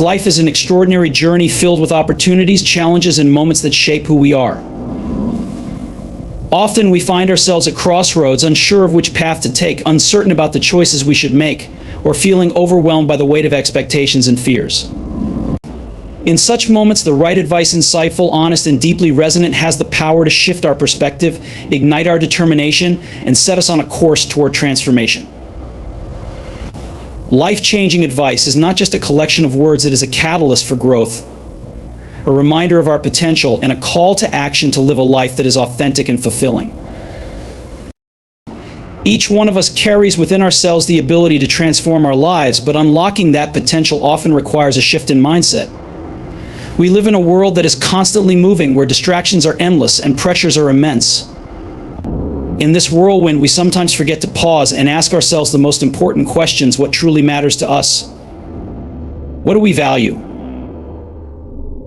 Life is an extraordinary journey filled with opportunities, challenges, and moments that shape who we are. Often we find ourselves at crossroads, unsure of which path to take, uncertain about the choices we should make, or feeling overwhelmed by the weight of expectations and fears. In such moments, the right advice, insightful, honest, and deeply resonant, has the power to shift our perspective, ignite our determination, and set us on a course toward transformation. Life-changing advice is not just a collection of words, it is a catalyst for growth, a reminder of our potential, and a call to action to live a life that is authentic and fulfilling. Each one of us carries within ourselves the ability to transform our lives, but unlocking that potential often requires a shift in mindset. We live in a world that is constantly moving, where distractions are endless and pressures are immense. In this whirlwind, we sometimes forget to pause and ask ourselves the most important questions: what truly matters to us? What do we value?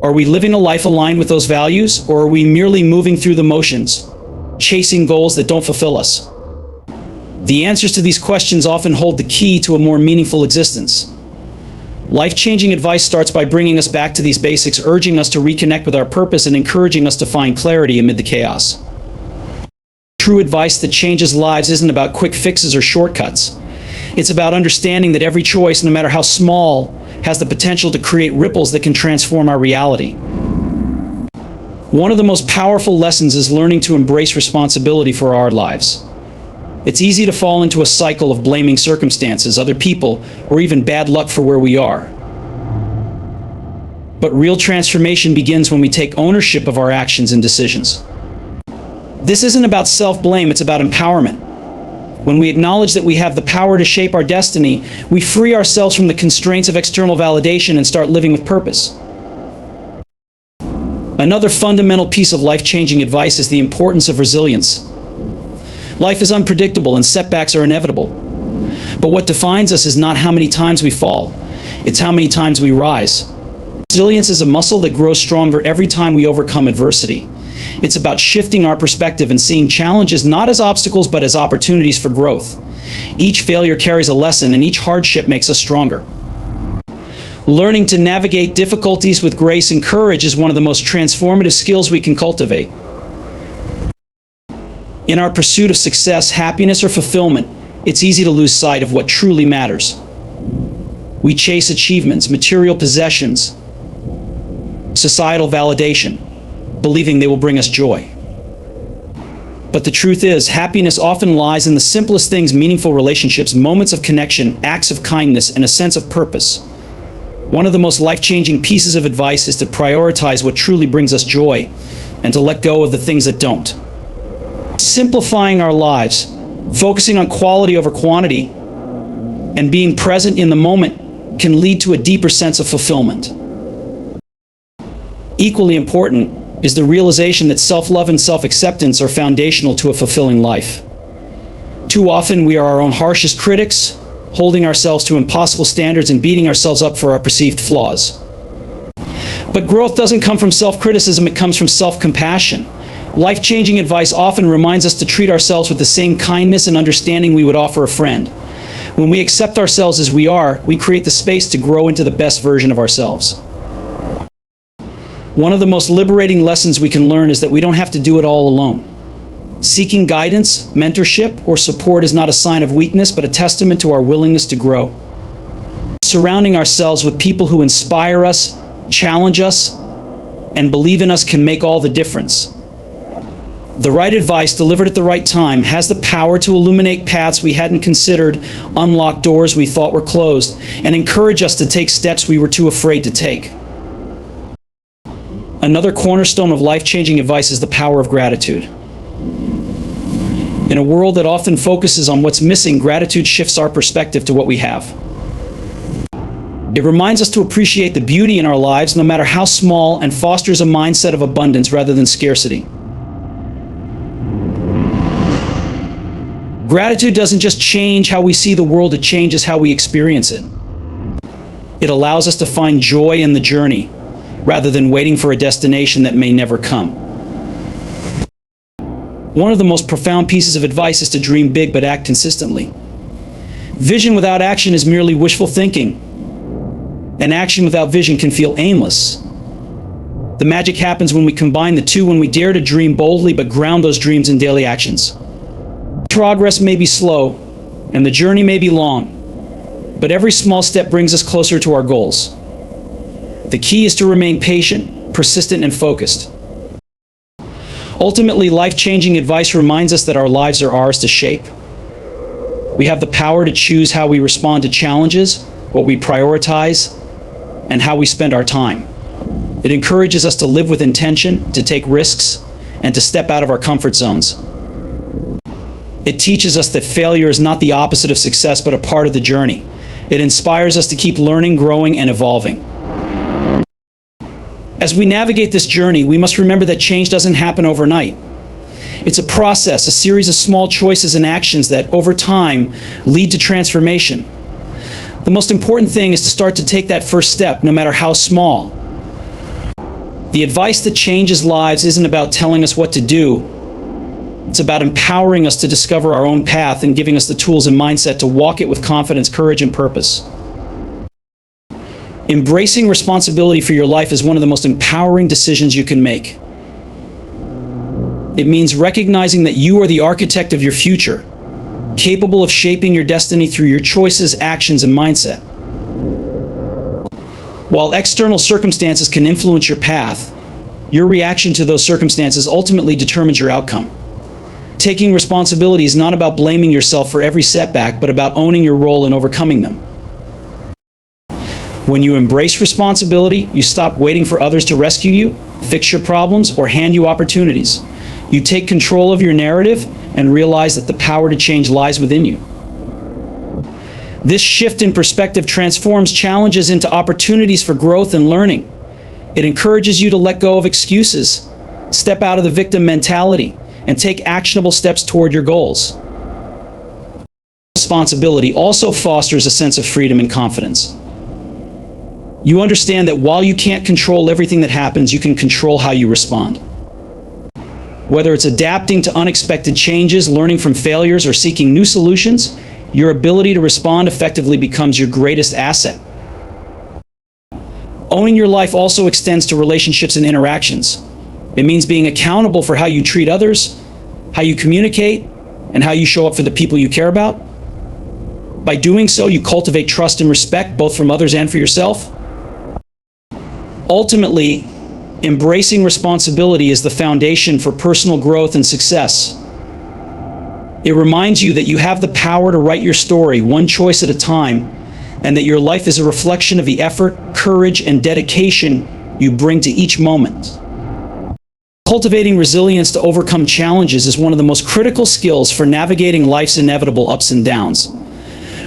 Are we living a life aligned with those values, or are we merely moving through the motions, chasing goals that don't fulfill us? The answers to these questions often hold the key to a more meaningful existence. Life-changing advice starts by bringing us back to these basics, urging us to reconnect with our purpose and encouraging us to find clarity amid the chaos. True advice that changes lives isn't about quick fixes or shortcuts. It's about understanding that every choice, no matter how small, has the potential to create ripples that can transform our reality. One of the most powerful lessons is learning to embrace responsibility for our lives. It's easy to fall into a cycle of blaming circumstances, other people, or even bad luck for where we are. But real transformation begins when we take ownership of our actions and decisions. This isn't about self-blame, it's about empowerment. When we acknowledge that we have the power to shape our destiny, we free ourselves from the constraints of external validation and start living with purpose. Another fundamental piece of life-changing advice is the importance of resilience. Life is unpredictable and setbacks are inevitable. But what defines us is not how many times we fall, it's how many times we rise. Resilience is a muscle that grows stronger every time we overcome adversity. It's about shifting our perspective and seeing challenges not as obstacles but as opportunities for growth. Each failure carries a lesson, and each hardship makes us stronger. Learning to navigate difficulties with grace and courage is one of the most transformative skills we can cultivate. In our pursuit of success, happiness, or fulfillment, it's easy to lose sight of what truly matters. We chase achievements, material possessions, societal validation, believing they will bring us joy. But the truth is, happiness often lies in the simplest things: meaningful relationships, moments of connection, acts of kindness, and a sense of purpose. One of the most life-changing pieces of advice is to prioritize what truly brings us joy and to let go of the things that don't. Simplifying our lives, focusing on quality over quantity, and being present in the moment can lead to a deeper sense of fulfillment. Equally important is the realization that self-love and self-acceptance are foundational to a fulfilling life. Too often we are our own harshest critics, holding ourselves to impossible standards and beating ourselves up for our perceived flaws. But growth doesn't come from self-criticism, it comes from self-compassion. Life-changing advice often reminds us to treat ourselves with the same kindness and understanding we would offer a friend. When we accept ourselves as we are, we create the space to grow into the best version of ourselves. One of the most liberating lessons we can learn is that we don't have to do it all alone. Seeking guidance, mentorship, or support is not a sign of weakness, but a testament to our willingness to grow. Surrounding ourselves with people who inspire us, challenge us, and believe in us can make all the difference. The right advice, delivered at the right time, has the power to illuminate paths we hadn't considered, unlock doors we thought were closed, and encourage us to take steps we were too afraid to take. Another cornerstone of life-changing advice is the power of gratitude. In a world that often focuses on what's missing, gratitude shifts our perspective to what we have. It reminds us to appreciate the beauty in our lives, no matter how small, and fosters a mindset of abundance rather than scarcity. Gratitude doesn't just change how we see the world, it changes how we experience it. It allows us to find joy in the journey, rather than waiting for a destination that may never come. One of the most profound pieces of advice is to dream big but act consistently. Vision without action is merely wishful thinking. and action without vision can feel aimless. The magic happens when we combine the two, when we dare to dream boldly but ground those dreams in daily actions. Progress may be slow, and the journey may be long, but every small step brings us closer to our goals. The key is to remain patient, persistent, and focused. Ultimately, life-changing advice reminds us that our lives are ours to shape. We have the power to choose how we respond to challenges, what we prioritize, and how we spend our time. It encourages us to live with intention, to take risks, and to step out of our comfort zones. It teaches us that failure is not the opposite of success, but a part of the journey. It inspires us to keep learning, growing, and evolving. As we navigate this journey, we must remember that change doesn't happen overnight. It's a process, a series of small choices and actions that, over time, lead to transformation. The most important thing is to start to take that first step, no matter how small. The advice that changes lives isn't about telling us what to do. It's about empowering us to discover our own path and giving us the tools and mindset to walk it with confidence, courage, and purpose. Embracing responsibility for your life is one of the most empowering decisions you can make. It means recognizing that you are the architect of your future, capable of shaping your destiny through your choices, actions, and mindset. While external circumstances can influence your path, your reaction to those circumstances ultimately determines your outcome. Taking responsibility is not about blaming yourself for every setback, but about owning your role in overcoming them. When you embrace responsibility, you stop waiting for others to rescue you, fix your problems, or hand you opportunities. You take control of your narrative and realize that the power to change lies within you. This shift in perspective transforms challenges into opportunities for growth and learning. It encourages you to let go of excuses, step out of the victim mentality, and take actionable steps toward your goals. Responsibility also fosters a sense of freedom and confidence. You understand that while you can't control everything that happens, you can control how you respond. Whether it's adapting to unexpected changes, learning from failures, or seeking new solutions, your ability to respond effectively becomes your greatest asset. Owning your life also extends to relationships and interactions. It means being accountable for how you treat others, how you communicate, and how you show up for the people you care about. By doing so, you cultivate trust and respect, both from others and for yourself. Ultimately, embracing responsibility is the foundation for personal growth and success. It reminds you that you have the power to write your story one choice at a time, and that your life is a reflection of the effort, courage, and dedication you bring to each moment. Cultivating resilience to overcome challenges is one of the most critical skills for navigating life's inevitable ups and downs.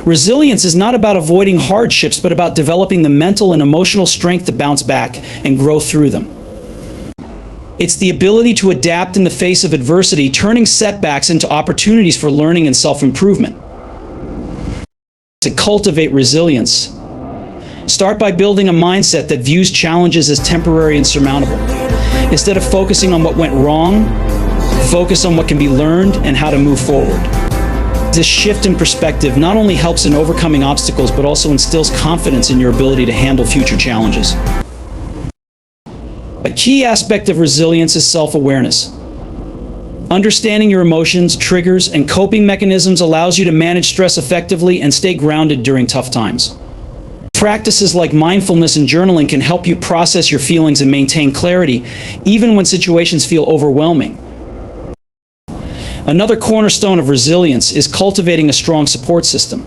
Resilience is not about avoiding hardships, but about developing the mental and emotional strength to bounce back and grow through them. It's the ability to adapt in the face of adversity, turning setbacks into opportunities for learning and self-improvement. To cultivate resilience, start by building a mindset that views challenges as temporary and surmountable. Instead of focusing on what went wrong, focus on what can be learned and how to move forward. This shift in perspective not only helps in overcoming obstacles, but also instills confidence in your ability to handle future challenges. A key aspect of resilience is self-awareness. Understanding your emotions, triggers, and coping mechanisms allows you to manage stress effectively and stay grounded during tough times. Practices like mindfulness and journaling can help you process your feelings and maintain clarity, even when situations feel overwhelming. Another cornerstone of resilience is cultivating a strong support system.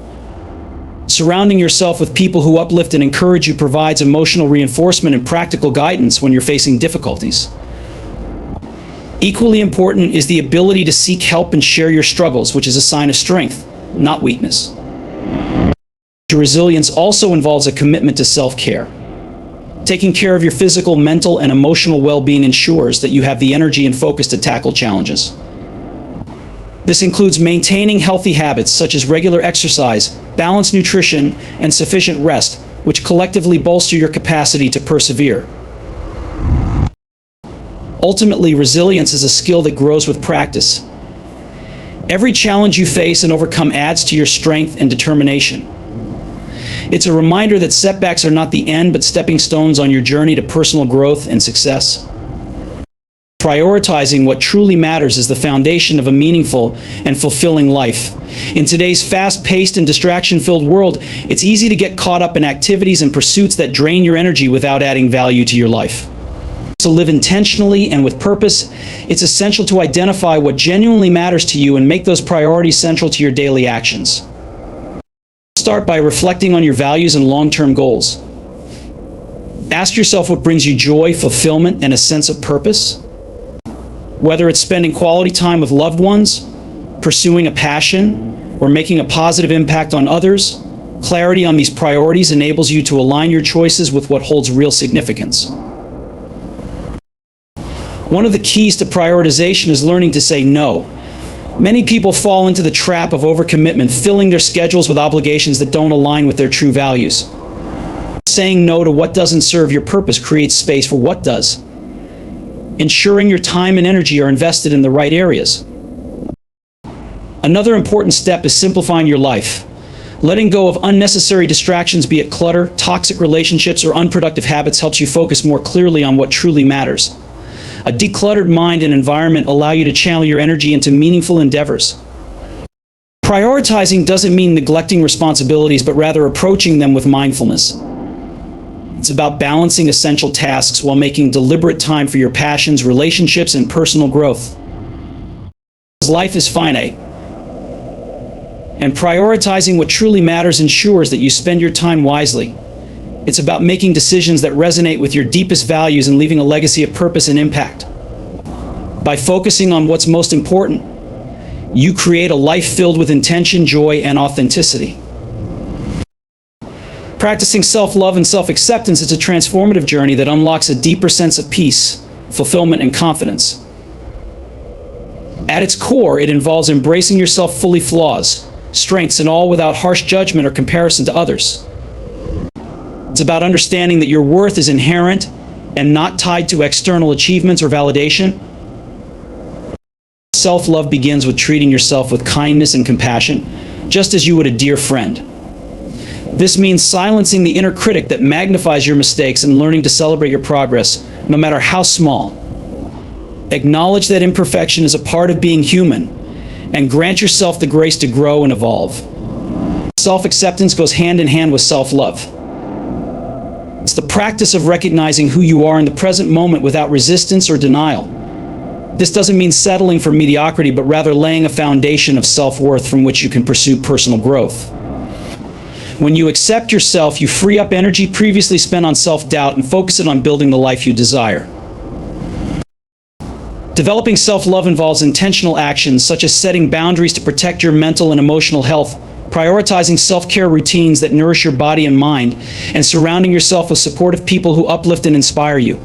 Surrounding yourself with people who uplift and encourage you provides emotional reinforcement and practical guidance when you're facing difficulties. Equally important is the ability to seek help and share your struggles, which is a sign of strength, not weakness. Resilience also involves a commitment to self-care. Taking care of your physical, mental, and emotional well-being ensures that you have the energy and focus to tackle challenges. This includes maintaining healthy habits such as regular exercise, balanced nutrition, and sufficient rest, which collectively bolster your capacity to persevere. Ultimately, resilience is a skill that grows with practice. Every challenge you face and overcome adds to your strength and determination. It's a reminder that setbacks are not the end, but stepping stones on your journey to personal growth and success. Prioritizing what truly matters is the foundation of a meaningful and fulfilling life. In today's fast-paced and distraction-filled world, it's easy to get caught up in activities and pursuits that drain your energy without adding value to your life. To live intentionally and with purpose, it's essential to identify what genuinely matters to you and make those priorities central to your daily actions. Start by reflecting on your values and long-term goals. Ask yourself what brings you joy, fulfillment, and a sense of purpose. Whether it's spending quality time with loved ones, pursuing a passion, or making a positive impact on others, clarity on these priorities enables you to align your choices with what holds real significance. One of the keys to prioritization is learning to say no. Many people fall into the trap of overcommitment, filling their schedules with obligations that don't align with their true values. Saying no to what doesn't serve your purpose creates space for what does. Ensuring your time and energy are invested in the right areas. Another important step is simplifying your life. Letting go of unnecessary distractions, be it clutter, toxic relationships, or unproductive habits, helps you focus more clearly on what truly matters. A decluttered mind and environment allow you to channel your energy into meaningful endeavors. Prioritizing doesn't mean neglecting responsibilities, but rather approaching them with mindfulness. It's about balancing essential tasks while making deliberate time for your passions, relationships, and personal growth. Life is finite, and prioritizing what truly matters ensures that you spend your time wisely. It's about making decisions that resonate with your deepest values and leaving a legacy of purpose and impact. By focusing on what's most important, you create a life filled with intention, joy, and authenticity. Practicing self-love and self-acceptance is a transformative journey that unlocks a deeper sense of peace, fulfillment, and confidence. At its core, it involves embracing yourself fully, flaws, strengths, and all, without harsh judgment or comparison to others. It's about understanding that your worth is inherent and not tied to external achievements or validation. Self-love begins with treating yourself with kindness and compassion, just as you would a dear friend. This means silencing the inner critic that magnifies your mistakes and learning to celebrate your progress, no matter how small. Acknowledge that imperfection is a part of being human, and grant yourself the grace to grow and evolve. Self-acceptance goes hand in hand with self-love. It's the practice of recognizing who you are in the present moment without resistance or denial. This doesn't mean settling for mediocrity, but rather laying a foundation of self-worth from which you can pursue personal growth. When you accept yourself, you free up energy previously spent on self-doubt and focus it on building the life you desire. Developing self-love involves intentional actions such as setting boundaries to protect your mental and emotional health, prioritizing self-care routines that nourish your body and mind, and surrounding yourself with supportive people who uplift and inspire you.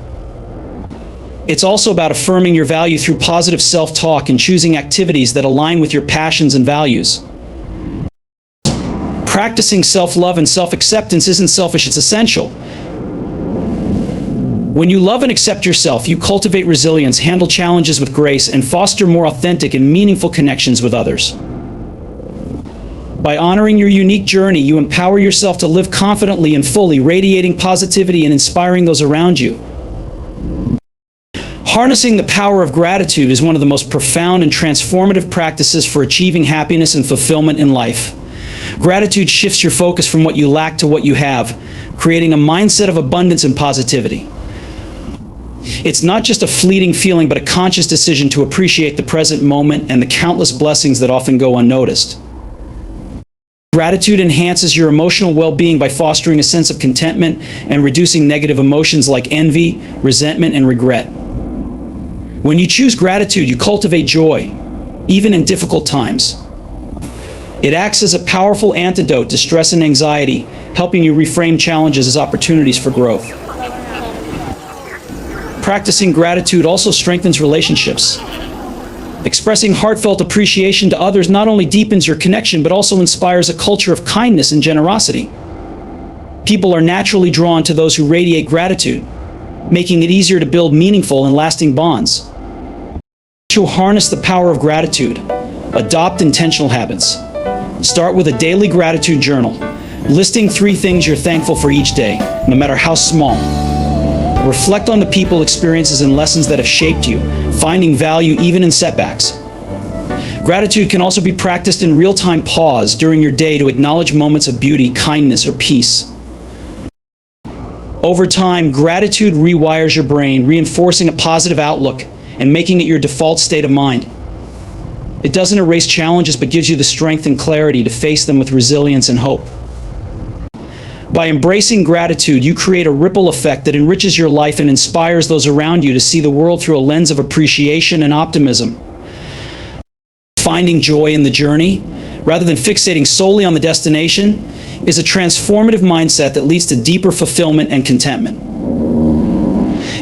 It's also about affirming your value through positive self-talk and choosing activities that align with your passions and values. Practicing self-love and self-acceptance isn't selfish, it's essential. When you love and accept yourself, you cultivate resilience, handle challenges with grace, and foster more authentic and meaningful connections with others. By honoring your unique journey, you empower yourself to live confidently and fully, radiating positivity and inspiring those around you. Harnessing the power of gratitude is one of the most profound and transformative practices for achieving happiness and fulfillment in life. Gratitude shifts your focus from what you lack to what you have, creating a mindset of abundance and positivity. It's not just a fleeting feeling, but a conscious decision to appreciate the present moment and the countless blessings that often go unnoticed. Gratitude enhances your emotional well-being by fostering a sense of contentment and reducing negative emotions like envy, resentment, and regret. When you choose gratitude, you cultivate joy, even in difficult times. It acts as a powerful antidote to stress and anxiety, helping you reframe challenges as opportunities for growth. Practicing gratitude also strengthens relationships. Expressing heartfelt appreciation to others not only deepens your connection, but also inspires a culture of kindness and generosity. People are naturally drawn to those who radiate gratitude, making it easier to build meaningful and lasting bonds. To harness the power of gratitude, adopt intentional habits. Start with a daily gratitude journal. Listing 3 things you're thankful for each day, no matter how small. Reflect on the people, experiences, and lessons that have shaped you, finding value even in setbacks. Gratitude can also be practiced in real-time pause during your day to acknowledge moments of beauty, kindness, or peace. Over time, gratitude rewires your brain, reinforcing a positive outlook and making it your default state of mind. It doesn't erase challenges, but gives you the strength and clarity to face them with resilience and hope. By embracing gratitude, you create a ripple effect that enriches your life and inspires those around you to see the world through a lens of appreciation and optimism. Finding joy in the journey, rather than fixating solely on the destination, is a transformative mindset that leads to deeper fulfillment and contentment.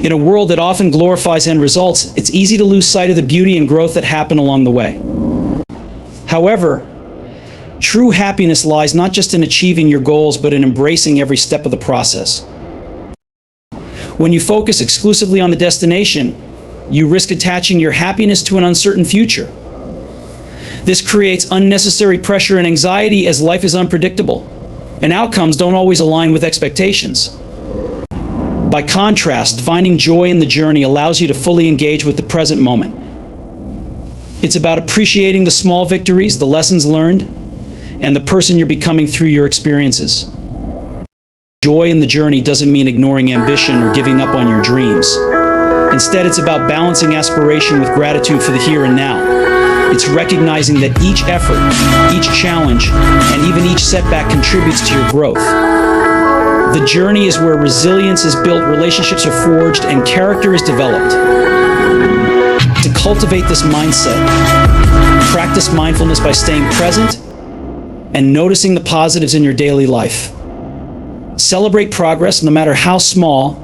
In a world that often glorifies end results, it's easy to lose sight of the beauty and growth that happen along the way. However, true happiness lies not just in achieving your goals, but in embracing every step of the process. When you focus exclusively on the destination, you risk attaching your happiness to an uncertain future. This creates unnecessary pressure and anxiety, as life is unpredictable, and outcomes don't always align with expectations. By contrast, finding joy in the journey allows you to fully engage with the present moment. It's about appreciating the small victories, the lessons learned, and the person you're becoming through your experiences. Joy in the journey doesn't mean ignoring ambition or giving up on your dreams. Instead, it's about balancing aspiration with gratitude for the here and now. It's recognizing that each effort, each challenge, and even each setback contributes to your growth. The journey is where resilience is built, relationships are forged, and character is developed. To cultivate this mindset, practice mindfulness by staying present and noticing the positives in your daily life. Celebrate progress, no matter how small,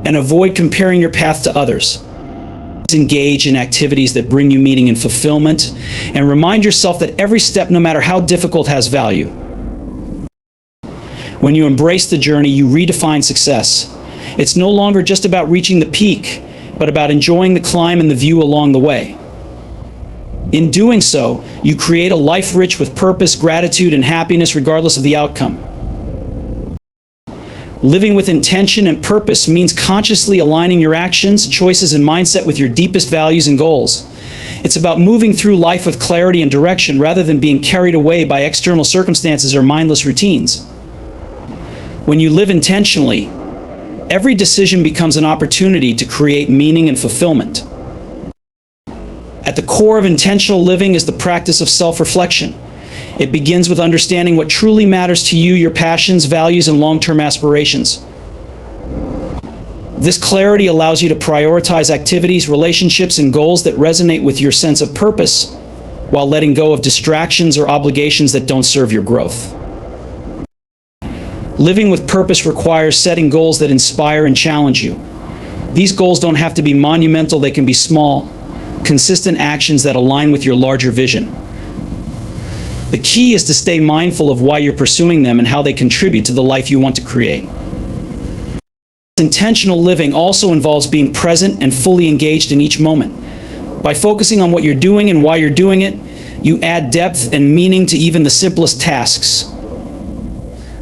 and avoid comparing your path to others. Engage in activities that bring you meaning and fulfillment, and remind yourself that every step, no matter how difficult, has value. When you embrace the journey, you redefine success. It's no longer just about reaching the peak, but about enjoying the climb and the view along the way. In doing so, you create a life rich with purpose, gratitude, and happiness regardless of the outcome. Living with intention and purpose means consciously aligning your actions, choices, and mindset with your deepest values and goals. It's about moving through life with clarity and direction rather than being carried away by external circumstances or mindless routines. When you live intentionally, every decision becomes an opportunity to create meaning and fulfillment. At the core of intentional living is the practice of self-reflection. It begins with understanding what truly matters to you, your passions, values, and long-term aspirations. This clarity allows you to prioritize activities, relationships, and goals that resonate with your sense of purpose, while letting go of distractions or obligations that don't serve your growth. Living with purpose requires setting goals that inspire and challenge you. These goals don't have to be monumental, they can be small, consistent actions that align with your larger vision. The key is to stay mindful of why you're pursuing them and how they contribute to the life you want to create. Intentional living also involves being present and fully engaged in each moment. By focusing on what you're doing and why you're doing it, you add depth and meaning to even the simplest tasks.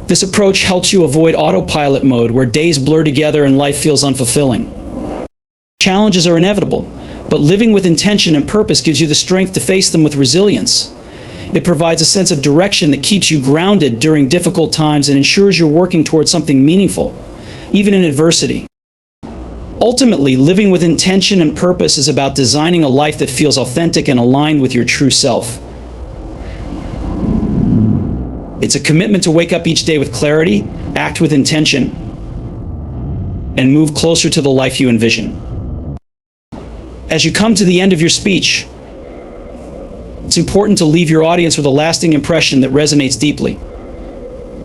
This approach helps you avoid autopilot mode, where days blur together and life feels unfulfilling. Challenges are inevitable, but living with intention and purpose gives you the strength to face them with resilience. It provides a sense of direction that keeps you grounded during difficult times and ensures you're working towards something meaningful, even in adversity. Ultimately, living with intention and purpose is about designing a life that feels authentic and aligned with your true self. It's a commitment to wake up each day with clarity, act with intention, and move closer to the life you envision. As you come to the end of your speech, it's important to leave your audience with a lasting impression that resonates deeply.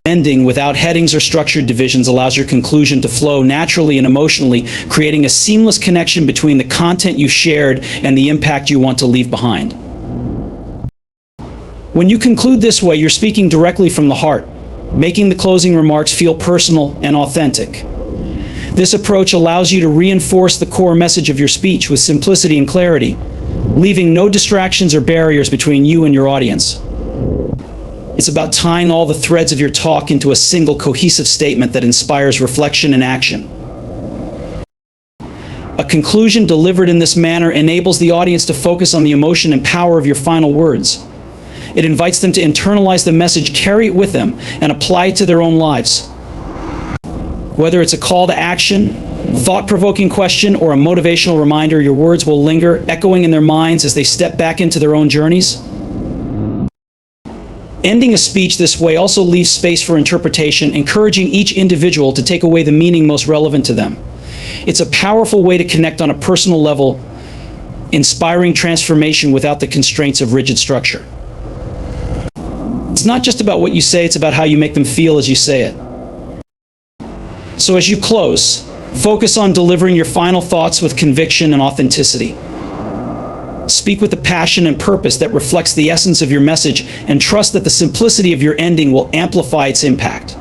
Ending without headings or structured divisions allows your conclusion to flow naturally and emotionally, creating a seamless connection between the content you shared and the impact you want to leave behind. When you conclude this way, you're speaking directly from the heart, making the closing remarks feel personal and authentic. This approach allows you to reinforce the core message of your speech with simplicity and clarity, leaving no distractions or barriers between you and your audience. It's about tying all the threads of your talk into a single cohesive statement that inspires reflection and action. A conclusion delivered in this manner enables the audience to focus on the emotion and power of your final words. It invites them to internalize the message, carry it with them, and apply it to their own lives. Whether it's a call to action, thought-provoking question, or a motivational reminder, your words will linger, echoing in their minds as they step back into their own journeys. Ending a speech this way also leaves space for interpretation, encouraging each individual to take away the meaning most relevant to them. It's a powerful way to connect on a personal level, inspiring transformation without the constraints of rigid structure. It's not just about what you say, it's about how you make them feel as you say it. So as you close, focus on delivering your final thoughts with conviction and authenticity. Speak with a passion and purpose that reflects the essence of your message, and trust that the simplicity of your ending will amplify its impact.